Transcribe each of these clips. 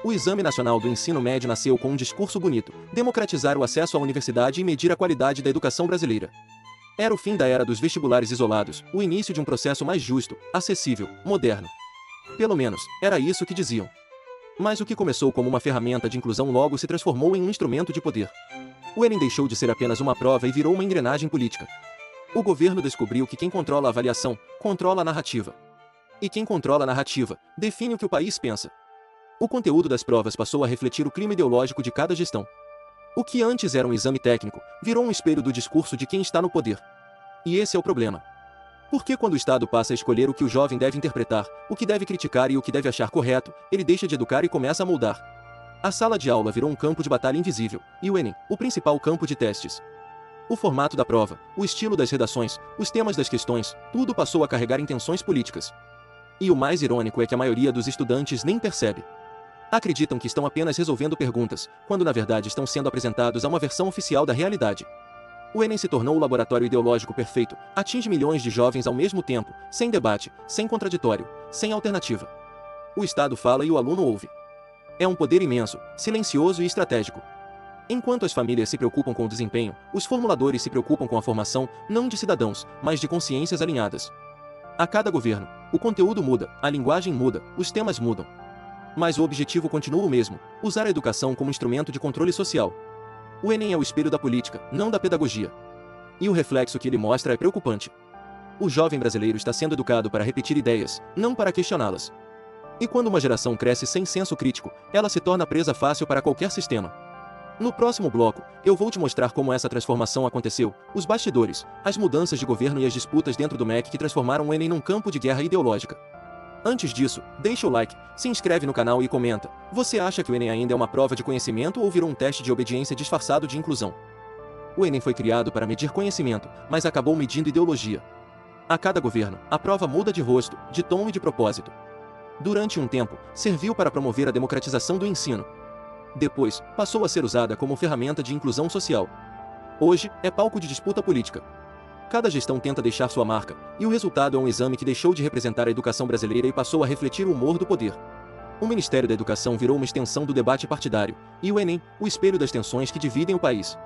O Exame Nacional do Ensino Médio nasceu com um discurso bonito: democratizar o acesso à universidade e medir a qualidade da educação brasileira. Era o fim da era dos vestibulares isolados, o início de um processo mais justo, acessível, moderno. Pelo menos, era isso que diziam. Mas o que começou como uma ferramenta de inclusão logo se transformou em um instrumento de poder. O Enem deixou de ser apenas uma prova e virou uma engrenagem política. O governo descobriu que quem controla a avaliação, controla a narrativa. E quem controla a narrativa, define o que o país pensa. O conteúdo das provas passou a refletir o clima ideológico de cada gestão. O que antes era um exame técnico, virou um espelho do discurso de quem está no poder. E esse é o problema. Porque quando o Estado passa a escolher o que o jovem deve interpretar, o que deve criticar e o que deve achar correto, ele deixa de educar e começa a moldar. A sala de aula virou um campo de batalha invisível, e o Enem, o principal campo de testes. O formato da prova, o estilo das redações, os temas das questões, tudo passou a carregar intenções políticas. E o mais irônico é que a maioria dos estudantes nem percebe. Acreditam que estão apenas resolvendo perguntas, quando na verdade estão sendo apresentados a uma versão oficial da realidade. O Enem se tornou o laboratório ideológico perfeito, atinge milhões de jovens ao mesmo tempo, sem debate, sem contraditório, sem alternativa. O Estado fala e o aluno ouve. É um poder imenso, silencioso e estratégico. Enquanto as famílias se preocupam com o desempenho, os formuladores se preocupam com a formação, não de cidadãos, mas de consciências alinhadas. A cada governo, o conteúdo muda, a linguagem muda, os temas mudam. Mas o objetivo continua o mesmo: usar a educação como instrumento de controle social. O Enem é o espelho da política, não da pedagogia. E o reflexo que ele mostra é preocupante. O jovem brasileiro está sendo educado para repetir ideias, não para questioná-las. E quando uma geração cresce sem senso crítico, ela se torna presa fácil para qualquer sistema. No próximo bloco, eu vou te mostrar como essa transformação aconteceu, os bastidores, as mudanças de governo e as disputas dentro do MEC que transformaram o Enem num campo de guerra ideológica. Antes disso, deixa o like, se inscreve no canal e comenta: você acha que o Enem ainda é uma prova de conhecimento ou virou um teste de obediência disfarçado de inclusão? O Enem foi criado para medir conhecimento, mas acabou medindo ideologia. A cada governo, a prova muda de rosto, de tom e de propósito. Durante um tempo, serviu para promover a democratização do ensino. Depois, passou a ser usada como ferramenta de inclusão social. Hoje, é palco de disputa política. Cada gestão tenta deixar sua marca, e o resultado é um exame que deixou de representar a educação brasileira e passou a refletir o humor do poder. O Ministério da Educação virou uma extensão do debate partidário, e o Enem, o espelho das tensões que dividem o país.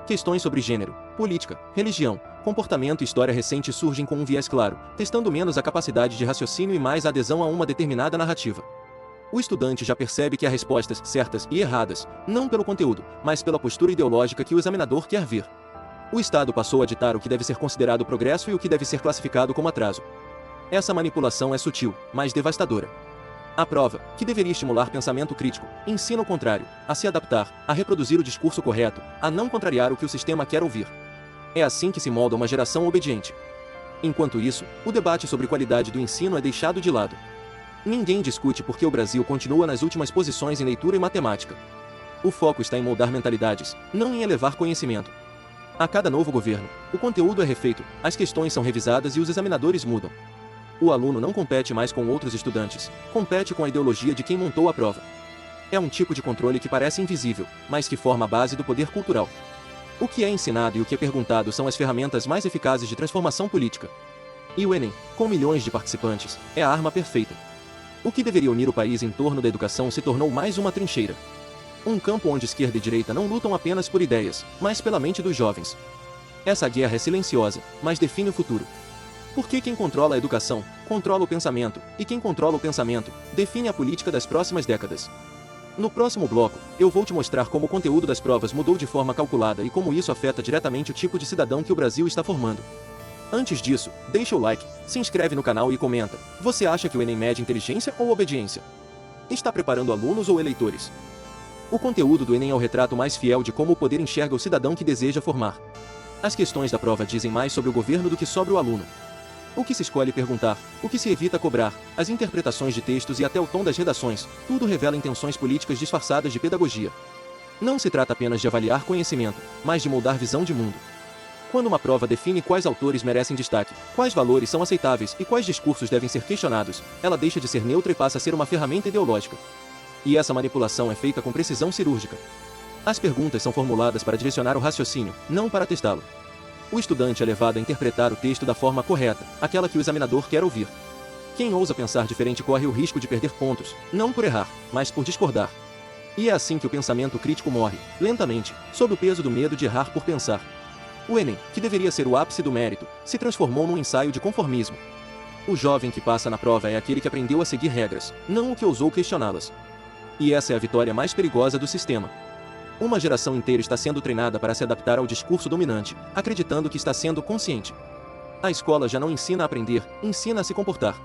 Questões sobre gênero, política, religião, comportamento e história recente surgem com um viés claro, testando menos a capacidade de raciocínio e mais a adesão a uma determinada narrativa. O estudante já percebe que há respostas certas e erradas, não pelo conteúdo, mas pela postura ideológica que o examinador quer ver. O Estado passou a ditar o que deve ser considerado progresso e o que deve ser classificado como atraso. Essa manipulação é sutil, mas devastadora. A prova, que deveria estimular pensamento crítico, ensina o contrário: a se adaptar, a reproduzir o discurso correto, a não contrariar o que o sistema quer ouvir. É assim que se molda uma geração obediente. Enquanto isso, o debate sobre qualidade do ensino é deixado de lado. Ninguém discute porque o Brasil continua nas últimas posições em leitura e matemática. O foco está em moldar mentalidades, não em elevar conhecimento. A cada novo governo, o conteúdo é refeito, as questões são revisadas e os examinadores mudam. O aluno não compete mais com outros estudantes, compete com a ideologia de quem montou a prova. É um tipo de controle que parece invisível, mas que forma a base do poder cultural. O que é ensinado e o que é perguntado são as ferramentas mais eficazes de transformação política. E o Enem, com milhões de participantes, é a arma perfeita. O que deveria unir o país em torno da educação se tornou mais uma trincheira. Um campo onde esquerda e direita não lutam apenas por ideias, mas pela mente dos jovens. Essa guerra é silenciosa, mas define o futuro. Porque quem controla a educação, controla o pensamento, e quem controla o pensamento, define a política das próximas décadas. No próximo bloco, eu vou te mostrar como o conteúdo das provas mudou de forma calculada e como isso afeta diretamente o tipo de cidadão que o Brasil está formando. Antes disso, deixa o like, se inscreve no canal e comenta: você acha que o Enem mede inteligência ou obediência? Está preparando alunos ou eleitores? O conteúdo do Enem é o retrato mais fiel de como o poder enxerga o cidadão que deseja formar. As questões da prova dizem mais sobre o governo do que sobre o aluno. O que se escolhe perguntar, o que se evita cobrar, as interpretações de textos e até o tom das redações, tudo revela intenções políticas disfarçadas de pedagogia. Não se trata apenas de avaliar conhecimento, mas de moldar visão de mundo. Quando uma prova define quais autores merecem destaque, quais valores são aceitáveis e quais discursos devem ser questionados, ela deixa de ser neutra e passa a ser uma ferramenta ideológica. E essa manipulação é feita com precisão cirúrgica. As perguntas são formuladas para direcionar o raciocínio, não para testá-lo. O estudante é levado a interpretar o texto da forma correta, aquela que o examinador quer ouvir. Quem ousa pensar diferente corre o risco de perder pontos, não por errar, mas por discordar. E é assim que o pensamento crítico morre, lentamente, sob o peso do medo de errar por pensar. O Enem, que deveria ser o ápice do mérito, se transformou num ensaio de conformismo. O jovem que passa na prova é aquele que aprendeu a seguir regras, não o que ousou questioná-las. E essa é a vitória mais perigosa do sistema. Uma geração inteira está sendo treinada para se adaptar ao discurso dominante, acreditando que está sendo consciente. A escola já não ensina a aprender, ensina a se comportar.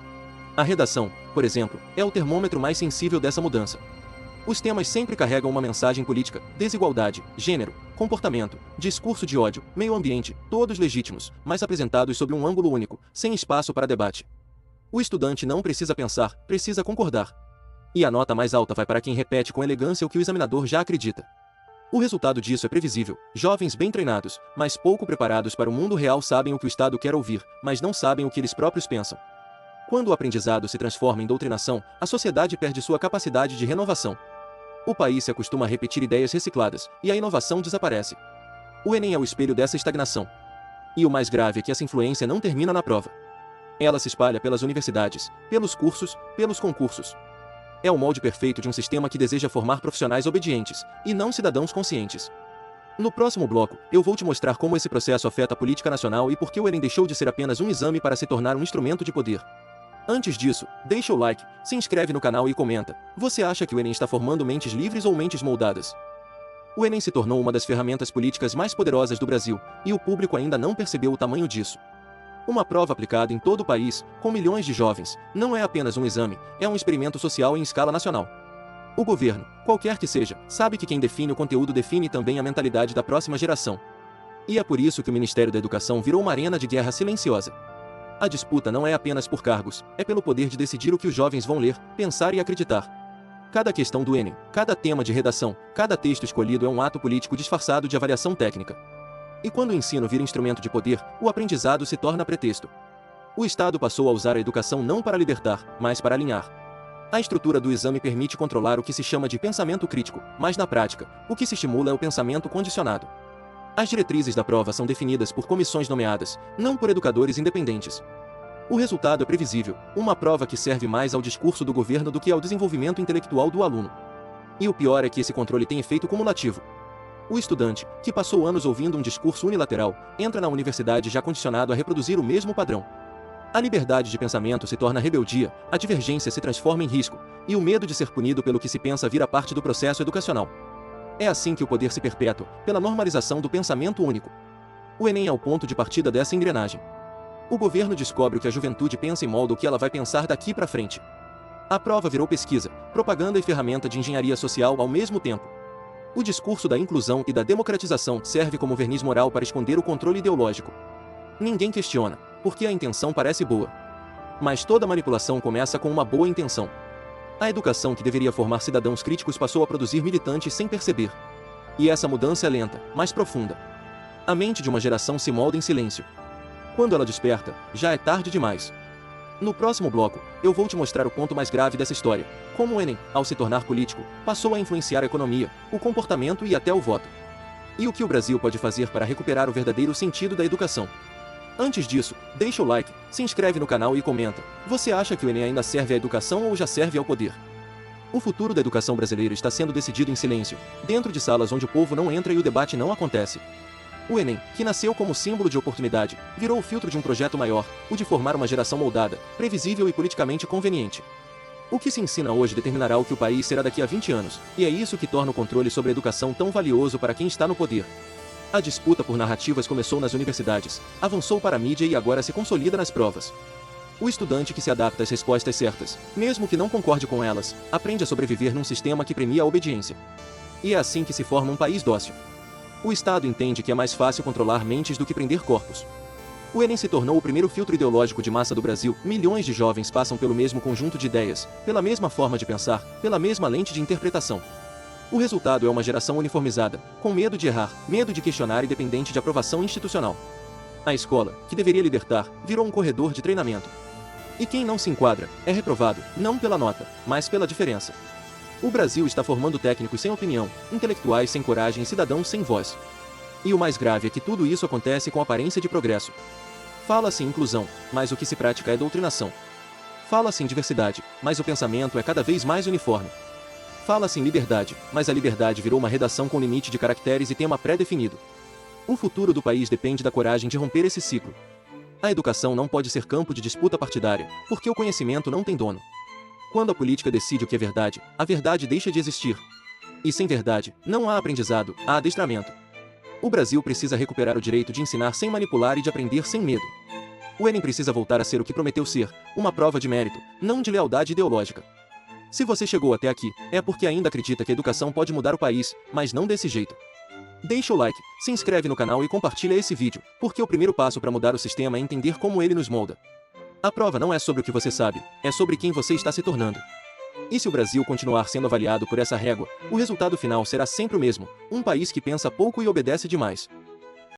A redação, por exemplo, é o termômetro mais sensível dessa mudança. Os temas sempre carregam uma mensagem política, desigualdade, gênero, comportamento, discurso de ódio, meio ambiente, todos legítimos, mas apresentados sob um ângulo único, sem espaço para debate. O estudante não precisa pensar, precisa concordar. E a nota mais alta vai para quem repete com elegância o que o examinador já acredita. O resultado disso é previsível. Jovens bem treinados, mas pouco preparados para o mundo real sabem o que o Estado quer ouvir, mas não sabem o que eles próprios pensam. Quando o aprendizado se transforma em doutrinação, a sociedade perde sua capacidade de renovação. O país se acostuma a repetir ideias recicladas, e a inovação desaparece. O Enem é o espelho dessa estagnação. E o mais grave é que essa influência não termina na prova. Ela se espalha pelas universidades, pelos cursos, pelos concursos. É o molde perfeito de um sistema que deseja formar profissionais obedientes, e não cidadãos conscientes. No próximo bloco, eu vou te mostrar como esse processo afeta a política nacional e por que o Enem deixou de ser apenas um exame para se tornar um instrumento de poder. Antes disso, deixa o like, se inscreve no canal e comenta. Você acha que o Enem está formando mentes livres ou mentes moldadas? O Enem se tornou uma das ferramentas políticas mais poderosas do Brasil, e o público ainda não percebeu o tamanho disso. Uma prova aplicada em todo o país, com milhões de jovens, não é apenas um exame, é um experimento social em escala nacional. O governo, qualquer que seja, sabe que quem define o conteúdo define também a mentalidade da próxima geração. E é por isso que o Ministério da Educação virou uma arena de guerra silenciosa. A disputa não é apenas por cargos, é pelo poder de decidir o que os jovens vão ler, pensar e acreditar. Cada questão do Enem, cada tema de redação, cada texto escolhido é um ato político disfarçado de avaliação técnica. E quando o ensino vira instrumento de poder, o aprendizado se torna pretexto. O Estado passou a usar a educação não para libertar, mas para alinhar. A estrutura do exame permite controlar o que se chama de pensamento crítico, mas na prática, o que se estimula é o pensamento condicionado. As diretrizes da prova são definidas por comissões nomeadas, não por educadores independentes. O resultado é previsível, uma prova que serve mais ao discurso do governo do que ao desenvolvimento intelectual do aluno. E o pior é que esse controle tem efeito cumulativo. O estudante, que passou anos ouvindo um discurso unilateral, entra na universidade já condicionado a reproduzir o mesmo padrão. A liberdade de pensamento se torna rebeldia, a divergência se transforma em risco, e o medo de ser punido pelo que se pensa vira parte do processo educacional. É assim que o poder se perpetua, pela normalização do pensamento único. O Enem é o ponto de partida dessa engrenagem. O governo descobre o que a juventude pensa e molda o que ela vai pensar daqui para frente. A prova virou pesquisa, propaganda e ferramenta de engenharia social ao mesmo tempo. O discurso da inclusão e da democratização serve como verniz moral para esconder o controle ideológico. Ninguém questiona, porque a intenção parece boa. Mas toda manipulação começa com uma boa intenção. A educação que deveria formar cidadãos críticos passou a produzir militantes sem perceber. E essa mudança é lenta, mas profunda. A mente de uma geração se molda em silêncio. Quando ela desperta, já é tarde demais. No próximo bloco, eu vou te mostrar o ponto mais grave dessa história, como o Enem, ao se tornar político, passou a influenciar a economia, o comportamento e até o voto. E o que o Brasil pode fazer para recuperar o verdadeiro sentido da educação. Antes disso, deixa o like, se inscreve no canal e comenta. Você acha que o Enem ainda serve à educação ou já serve ao poder? O futuro da educação brasileira está sendo decidido em silêncio, dentro de salas onde o povo não entra e o debate não acontece. O Enem, que nasceu como símbolo de oportunidade, virou o filtro de um projeto maior, o de formar uma geração moldada, previsível e politicamente conveniente. O que se ensina hoje determinará o que o país será daqui a 20 anos, e é isso que torna o controle sobre a educação tão valioso para quem está no poder. A disputa por narrativas começou nas universidades, avançou para a mídia e agora se consolida nas provas. O estudante que se adapta às respostas certas, mesmo que não concorde com elas, aprende a sobreviver num sistema que premia a obediência. E é assim que se forma um país dócil. O Estado entende que é mais fácil controlar mentes do que prender corpos. O Enem se tornou o primeiro filtro ideológico de massa do Brasil. Milhões de jovens passam pelo mesmo conjunto de ideias, pela mesma forma de pensar, pela mesma lente de interpretação. O resultado é uma geração uniformizada, com medo de errar, medo de questionar e dependente de aprovação institucional. A escola, que deveria libertar, virou um corredor de treinamento. E quem não se enquadra, é reprovado, não pela nota, mas pela diferença. O Brasil está formando técnicos sem opinião, intelectuais sem coragem e cidadãos sem voz. E o mais grave é que tudo isso acontece com aparência de progresso. Fala-se em inclusão, mas o que se pratica é doutrinação. Fala-se em diversidade, mas o pensamento é cada vez mais uniforme. Fala-se em liberdade, mas a liberdade virou uma redação com limite de caracteres e tema pré-definido. O futuro do país depende da coragem de romper esse ciclo. A educação não pode ser campo de disputa partidária, porque o conhecimento não tem dono. Quando a política decide o que é verdade, a verdade deixa de existir. E sem verdade, não há aprendizado, há adestramento. O Brasil precisa recuperar o direito de ensinar sem manipular e de aprender sem medo. O Enem precisa voltar a ser o que prometeu ser, uma prova de mérito, não de lealdade ideológica. Se você chegou até aqui, é porque ainda acredita que a educação pode mudar o país, mas não desse jeito. Deixa o like, se inscreve no canal e compartilha esse vídeo, porque o primeiro passo para mudar o sistema é entender como ele nos molda. A prova não é sobre o que você sabe, é sobre quem você está se tornando. E se o Brasil continuar sendo avaliado por essa régua, o resultado final será sempre o mesmo, um país que pensa pouco e obedece demais.